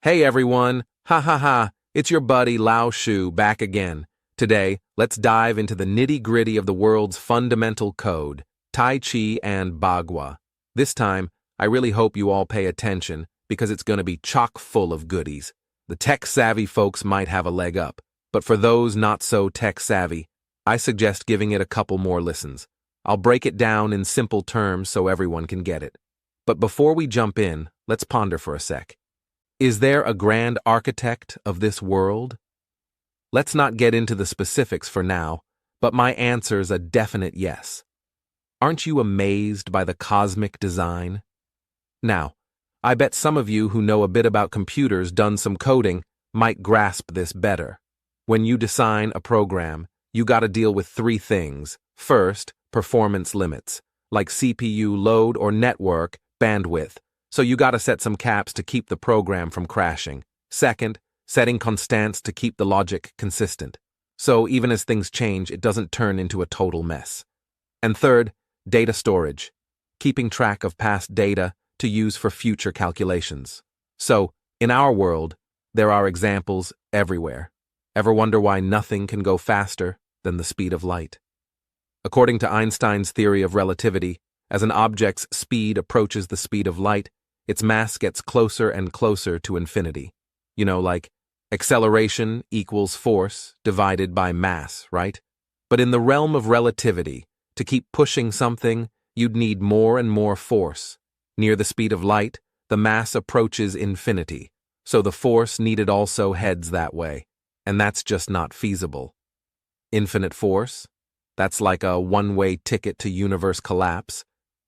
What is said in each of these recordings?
Hey everyone, ha ha ha, it's your buddy Lao Shu back again. Today, let's dive into the nitty-gritty of the world's fundamental code, Tai Chi and Bagua. This time, I really hope you all pay attention because it's going to be chock full of goodies. The tech-savvy folks might have a leg up, but for those not so tech-savvy, I suggest giving it a couple more listens. I'll break it down in simple terms so everyone can get it. But before we jump in, let's ponder for a sec. Is there a grand architect of this world? Let's not get into the specifics for now, but my answer's a definite yes. Aren't you amazed by the cosmic design? Now, I bet some of you who know a bit about computers, done some coding, might grasp this better. When you design a program, you gotta deal with three things. First, performance limits, like CPU load or network bandwidth. So you gotta set some caps to keep the program from crashing. Second, setting constants to keep the logic consistent. So even as things change, it doesn't turn into a total mess. And third, data storage, keeping track of past data to use for future calculations. So, in our world, there are examples everywhere. Ever wonder why nothing can go faster than the speed of light? According to Einstein's theory of relativity, as an object's speed approaches the speed of light, its mass gets closer and closer to infinity. You know, like acceleration equals force divided by mass, right? But in the realm of relativity, to keep pushing something, you'd need more and more force. Near the speed of light, the mass approaches infinity, so the force needed also heads that way, and that's just not feasible. Infinite force? That's like a one-way ticket to universe collapse.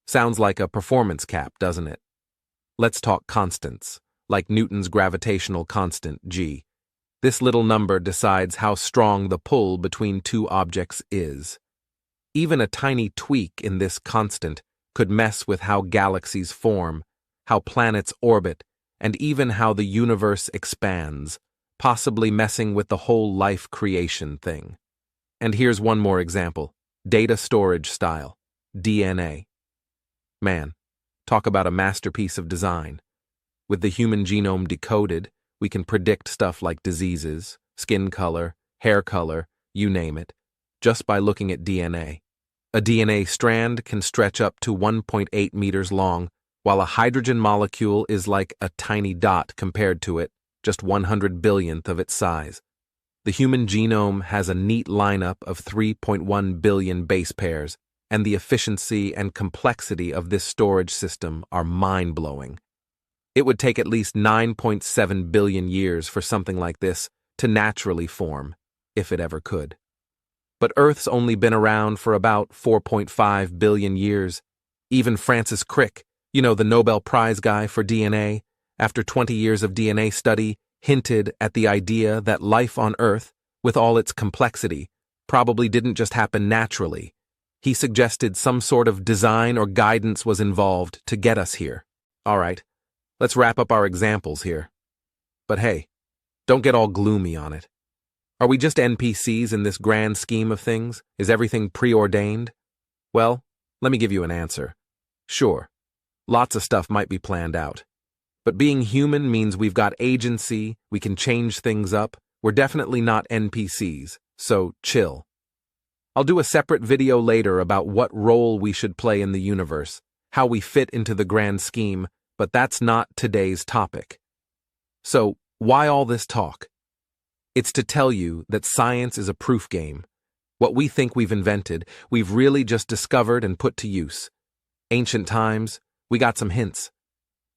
Sounds like a performance cap, doesn't it? Let's talk constants, like Newton's gravitational constant, g. This little number decides how strong the pull between two objects is. Even a tiny tweak in this constant could mess with how galaxies form, how planets orbit, and even how the universe expands, possibly messing with the whole life creation thing. And here's one more example, data storage style, DNA. Man, talk about a masterpiece of design. With the human genome decoded, we can predict stuff like diseases, skin color, hair color, you name it, just by looking at DNA. A DNA strand can stretch up to 1.8 meters long, while a hydrogen molecule is like a tiny dot compared to it, just 100 billionth of its size. The human genome has a neat lineup of 3.1 billion base pairs, and the efficiency and complexity of this storage system are mind-blowing. It would take at least 9.7 billion years for something like this to naturally form, if it ever could. But Earth's only been around for about 4.5 billion years. Even Francis Crick, the Nobel Prize guy for DNA, after 20 years of DNA study, hinted at the idea that life on Earth, with all its complexity, probably didn't just happen naturally. He suggested some sort of design or guidance was involved to get us here. All right, let's wrap up our examples here. But hey, don't get all gloomy on it. Are we just NPCs in this grand scheme of things? Is everything preordained? Well, let me give you an answer. Sure, lots of stuff might be planned out. But being human means we've got agency, we can change things up. We're definitely not NPCs, so chill. I'll do a separate video later about what role we should play in the universe, how we fit into the grand scheme, but that's not today's topic. So, why all this talk? It's to tell you that science is a proof game. What we think we've invented, we've really just discovered and put to use. Ancient times, we got some hints.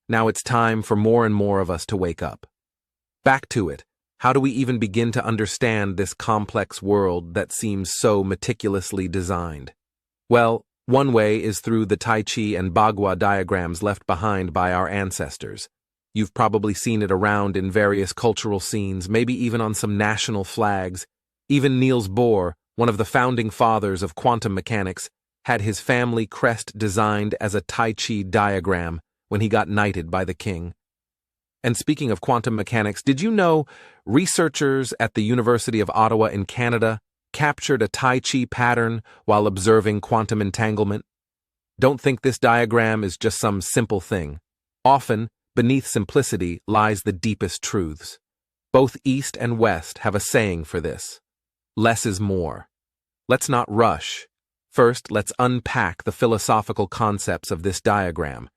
Now it's time for more and more of us to wake up. Back to it. How do we even begin to understand this complex world that seems so meticulously designed? Well, one way is through the Tai Chi and Bagua diagrams left behind by our ancestors. You've probably seen it around in various cultural scenes, maybe even on some national flags. Even Niels Bohr, one of the founding fathers of quantum mechanics, had his family crest designed as a Tai Chi diagram when he got knighted by the king. And speaking of quantum mechanics, did you know researchers at the University of Ottawa in Canada captured a Tai Chi pattern while observing quantum entanglement? Don't think this diagram is just some simple thing. Often, Beneath simplicity lies the deepest truths. Both East and West have a saying for this. Less is more. Let's not rush. First, let's unpack the philosophical concepts of this diagram.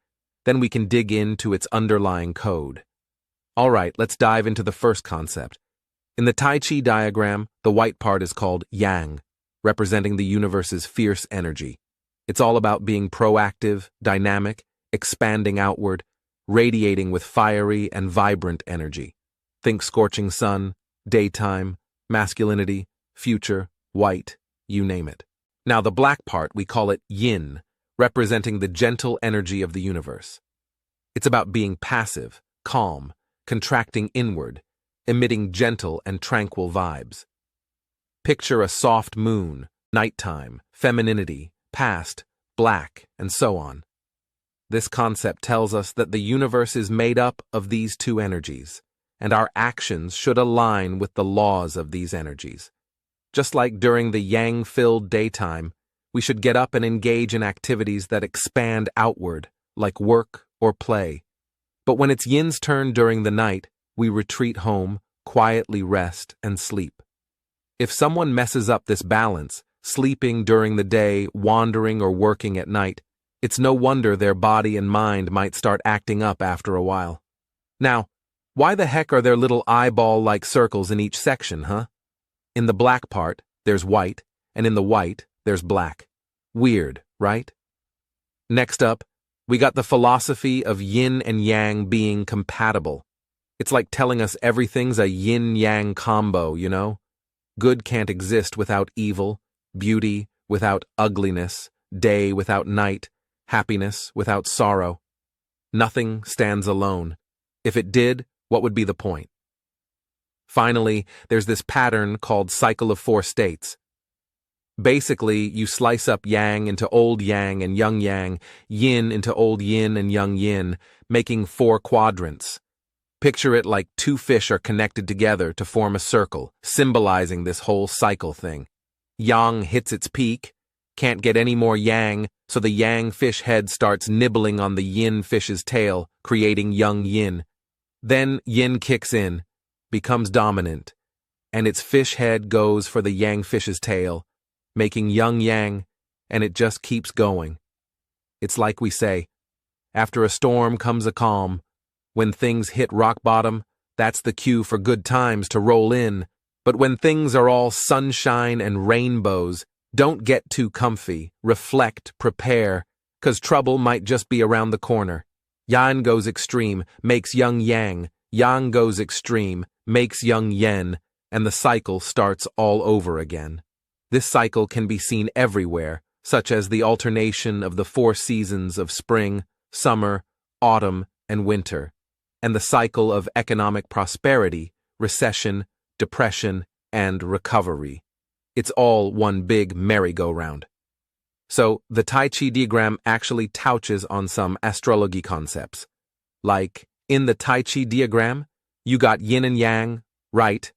Then we can dig into its underlying code. All right, let's dive into the first concept. In the Tai Chi diagram, the white part is called Yang, representing the universe's fierce energy. It's all about being proactive, dynamic, expanding outward, radiating with fiery and vibrant energy. Think scorching sun, daytime, masculinity, future, white, you name it. Now the black part, we call it Yin, representing the gentle energy of the universe. It's about being passive, calm, contracting inward, emitting gentle and tranquil vibes. Picture a soft moon, nighttime, femininity, past, black, and so on. This concept tells us that the universe is made up of these two energies, and our actions should align with the laws of these energies. Just like during the yang-filled daytime, we should get up and engage in activities that expand outward, like work or play. But when it's yin's turn during the night, we retreat home, quietly rest, and sleep. If someone messes up this balance, sleeping during the day, wandering or working at night, it's no wonder their body and mind might start acting up after a while. Now, why the heck are there little eyeball-like circles in each section, huh? In the black part, there's white, and in the white, there's black. Weird, right? Next up, we got the philosophy of yin and yang being compatible. It's like telling us everything's a yin-yang combo, you know? Good can't exist without evil, beauty without ugliness, day without night, happiness without sorrow. Nothing stands alone. If it did, what would be the point? Finally, there's this pattern called cycle of 4 states. Basically, you slice up yang into old yang and young yang, yin into old yin and young yin, making 4 quadrants. Picture it like 2 fish are connected together to form a circle, symbolizing this whole cycle thing. Yang hits its peak, can't get any more yang, so the yang fish head starts nibbling on the yin fish's tail, creating young yin. Then yin kicks in, becomes dominant, and its fish head goes for the yang fish's tail, making young yang, and it just keeps going. It's like we say, after a storm comes a calm. When things hit rock bottom, that's the cue for good times to roll in. But when things are all sunshine and rainbows, don't get too comfy, reflect, prepare, 'cause trouble might just be around the corner. Yan goes extreme, makes young yang, yang goes extreme, makes young yen, and the cycle starts all over again. This cycle can be seen everywhere, such as the alternation of the 4 seasons of spring, summer, autumn, and winter, and the cycle of economic prosperity, recession, depression, and recovery. It's all one big merry-go-round. So, the Tai Chi diagram actually touches on some astrology concepts. Like, in the Tai Chi diagram, you got yin and yang, right?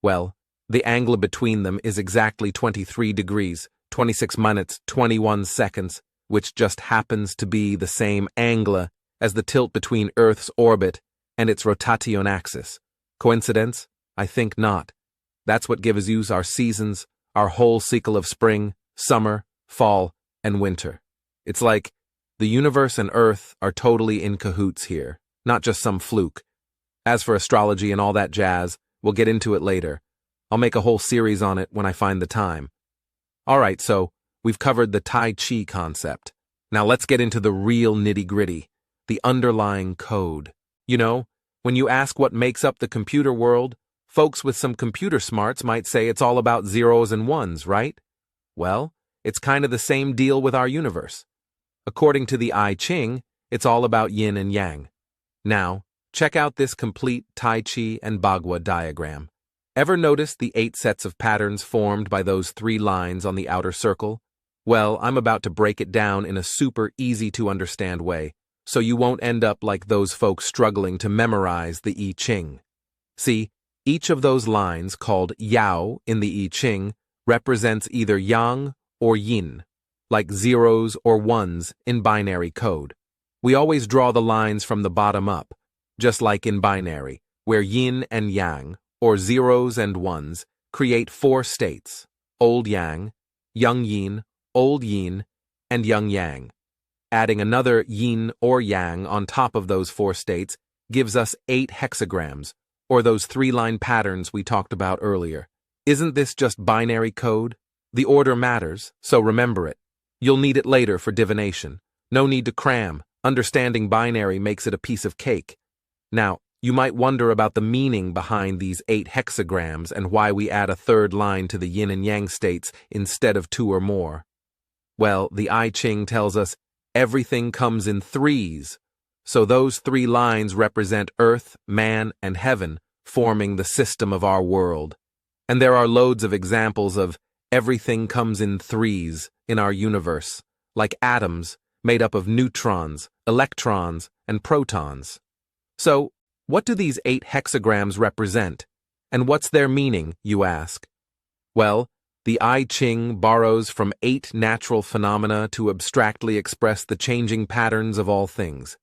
Well, the angle between them is exactly 23 degrees, 26 minutes, 21 seconds, which just happens to be the same angle as the tilt between Earth's orbit and its rotation axis. Coincidence? I think not. That's what gives you our seasons, our whole cycle of spring, summer, fall, and winter. It's like the universe and Earth are totally in cahoots here, not just some fluke. As for astrology and all that jazz, we'll get into it later. I'll make a whole series on it when I find the time. Alright, so we've covered the Tai Chi concept. Now let's get into the real nitty-gritty, the underlying code. You know, when you ask what makes up the computer world, folks with some computer smarts might say it's all about zeros and ones, right? Well, it's kind of the same deal with our universe. According to the I Ching, it's all about yin and yang. Now, check out this complete Tai Chi and Bagua diagram. Ever notice the 8 sets of patterns formed by those 3 lines on the outer circle? Well, I'm about to break it down in a super easy-to-understand way, so you won't end up like those folks struggling to memorize the I Ching. See, each of those lines, called Yao in the I Ching, represents either yang or yin, like zeros or ones in binary code. We always draw the lines from the bottom up, just like in binary, where yin and yang, or zeros and ones, create four states: old yang, young yin, old yin, and young yang. Adding another yin or yang on top of those four states gives us 8 hexagrams, or those 3-line patterns we talked about earlier. Isn't this just binary code? The order matters, so remember it. You'll need it later for divination. No need to cram. Understanding binary makes it a piece of cake. Now, you might wonder about the meaning behind these 8 hexagrams and why we add a third line to the yin and yang states instead of 2 or more. Well, the I Ching tells us everything comes in threes, so those 3 lines represent earth, man, and heaven, forming the system of our world. And there are loads of examples of everything comes in threes in our universe, like atoms made up of neutrons, electrons, and protons. So, what do these 8 hexagrams represent? And what's their meaning, you ask? Well, the I Ching borrows from 8 natural phenomena to abstractly express the changing patterns of all things.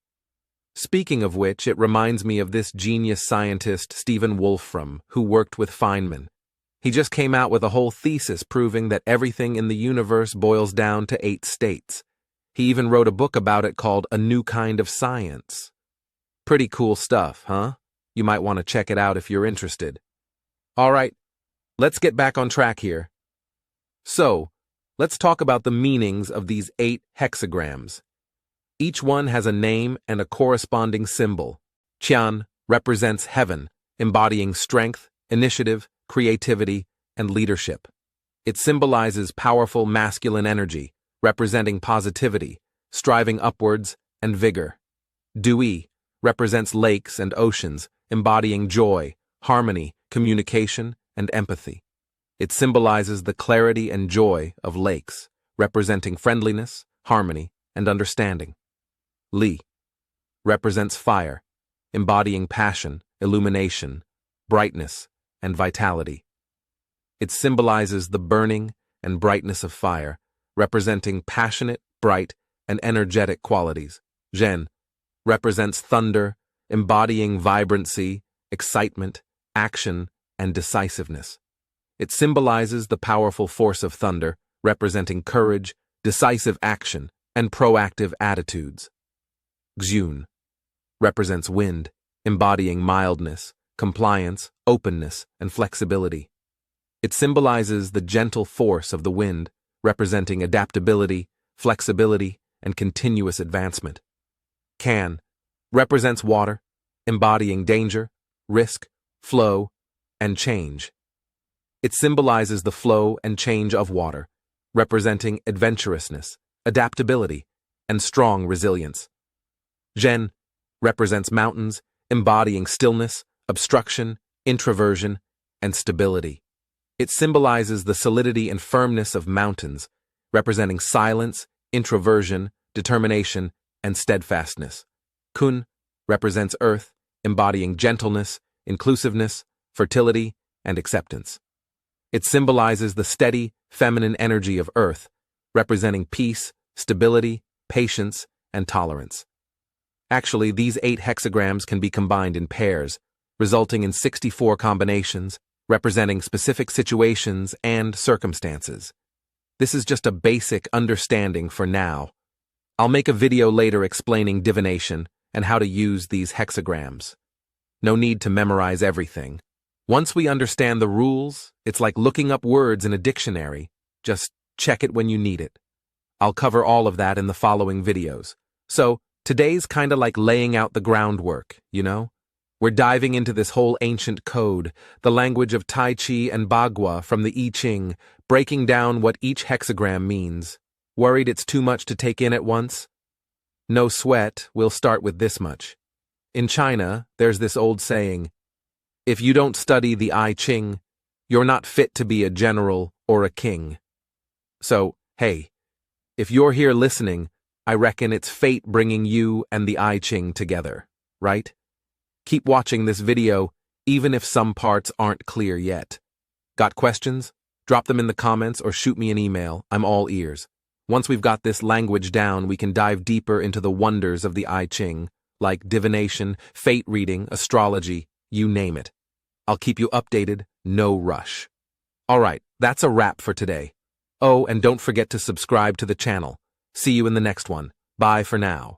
Speaking of which, it reminds me of this genius scientist Stephen Wolfram, who worked with Feynman. He just came out with a whole thesis proving that everything in the universe boils down to 8 states. He even wrote a book about it called A New Kind of Science. Pretty cool stuff, huh? You might want to check it out if you're interested. All right, let's get back on track here. So, let's talk about the meanings of these 8 hexagrams. Each one has a name and a corresponding symbol. Qian represents heaven, embodying strength, initiative, creativity, and leadership. It symbolizes powerful masculine energy, representing positivity, striving upwards, and vigor. Dui represents lakes and oceans, embodying joy, harmony, communication, and empathy. It symbolizes the clarity and joy of lakes, representing friendliness, harmony, and understanding. Li represents fire, embodying passion, illumination, brightness, and vitality. It symbolizes the burning and brightness of fire, representing passionate, bright, and energetic qualities. Zhen represents thunder, embodying vibrancy, excitement, action, and decisiveness. It symbolizes the powerful force of thunder, representing courage, decisive action, and proactive attitudes. Xun represents wind, embodying mildness, compliance, openness, and flexibility. It symbolizes the gentle force of the wind, representing adaptability, flexibility, and continuous advancement. Can represents water, embodying danger, risk, flow, and change. It symbolizes the flow and change of water, representing adventurousness, adaptability, and strong resilience. Zhen represents mountains, embodying stillness, obstruction, introversion, and stability. It symbolizes the solidity and firmness of mountains, representing silence, introversion, determination, and steadfastness. Kun represents earth, embodying gentleness, inclusiveness, fertility, and acceptance. It symbolizes the steady, feminine energy of earth, representing peace, stability, patience, and tolerance. Actually, these 8 hexagrams can be combined in pairs, resulting in 64 combinations, representing specific situations and circumstances. This is just a basic understanding for now. I'll make a video later explaining divination and how to use these hexagrams. No need to memorize everything. Once we understand the rules, it's like looking up words in a dictionary. Just check it when you need it. I'll cover all of that in the following videos. So, today's kinda like laying out the groundwork, you know? We're diving into this whole ancient code, the language of Tai Chi and Bagua from the I Ching, breaking down what each hexagram means. Worried it's too much to take in at once? No sweat, we'll start with this much. In China, there's this old saying, if you don't study the I Ching, you're not fit to be a general or a king. So, hey, if you're here listening, I reckon it's fate bringing you and the I Ching together, right? Keep watching this video, even if some parts aren't clear yet. Got questions? Drop them in the comments or shoot me an email. I'm all ears. Once we've got this language down, we can dive deeper into the wonders of the I Ching, like divination, fate reading, astrology, you name it. I'll keep you updated, no rush. Alright, that's a wrap for today. Oh, and don't forget to subscribe to the channel. See you in the next one. Bye for now.